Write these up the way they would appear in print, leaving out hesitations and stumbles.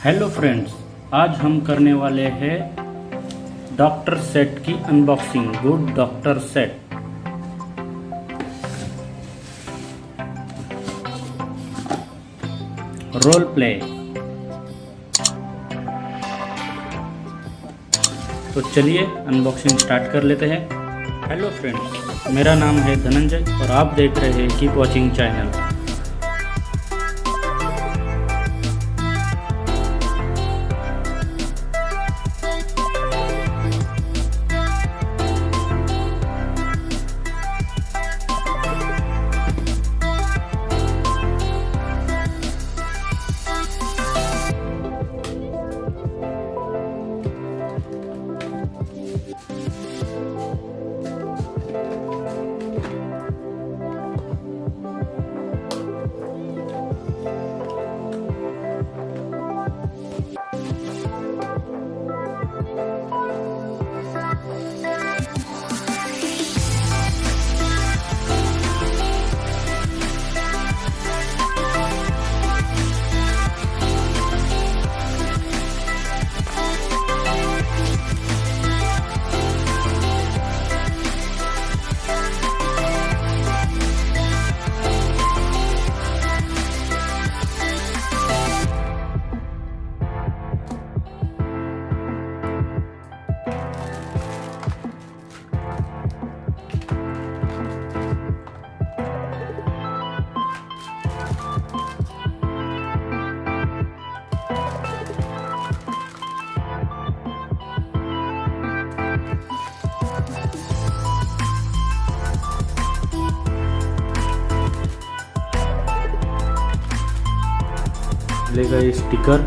Hello friends, आज हम करने वाले हैं डॉक्टर सेट की unboxing. Good doctor set. Role play. तो चलिए अनबॉक्सिंग स्टार्ट कर लेते हैं। हेलो फ्रेंड्स, मेरा नाम है धनंजय और आप देख रहे हैं कीप वॉचिंग चैनल। लेगा ये स्टिकर।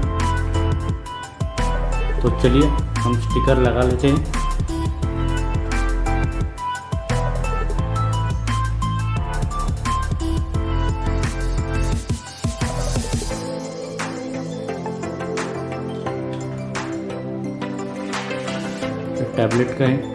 तो चलिए हम स्टिकर लगा लेते हैं। टैबलेट का है।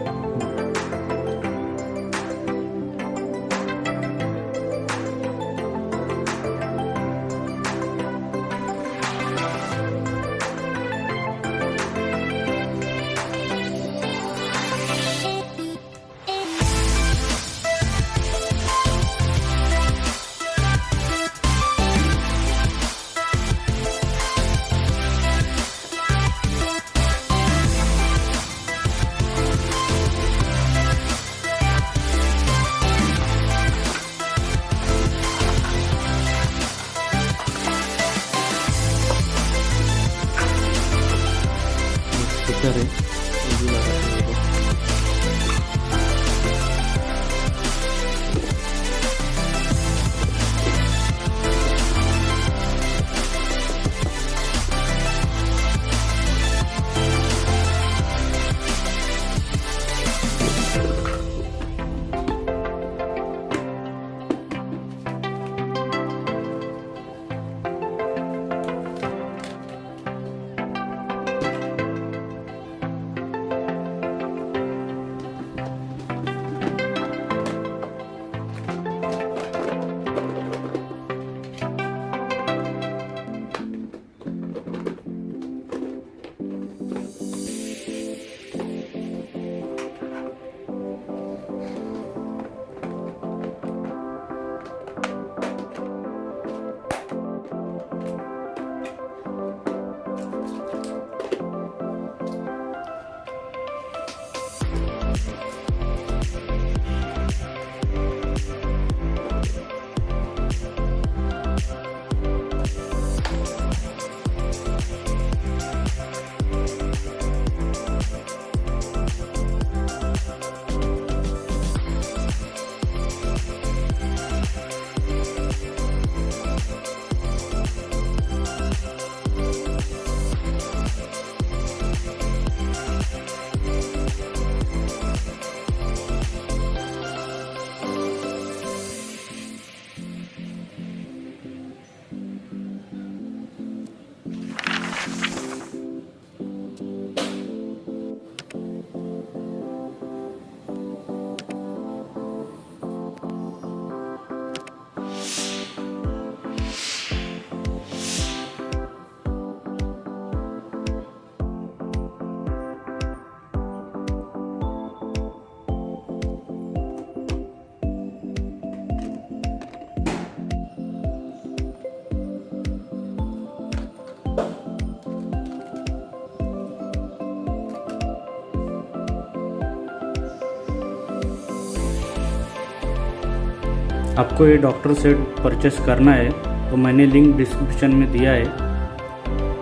आपको ये डॉक्टर सेट परचेस करना है तो मैंने लिंक डिस्क्रिप्शन में दिया है,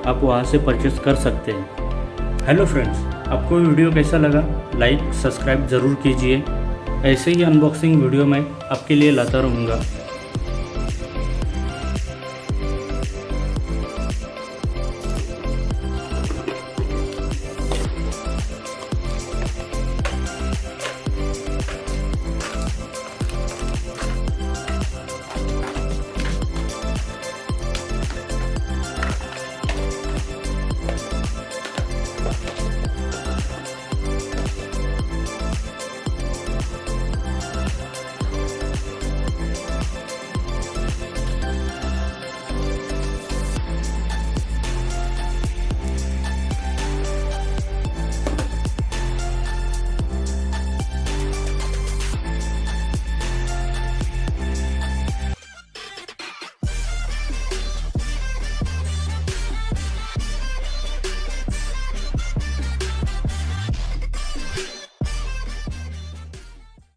आप वहाँ से परचेस कर सकते हैं। हेलो फ्रेंड्स, आपको वीडियो कैसा लगा लाइक सब्सक्राइब ज़रूर कीजिए। ऐसे ही अनबॉक्सिंग वीडियो मैं आपके लिए लाता रहूँगा।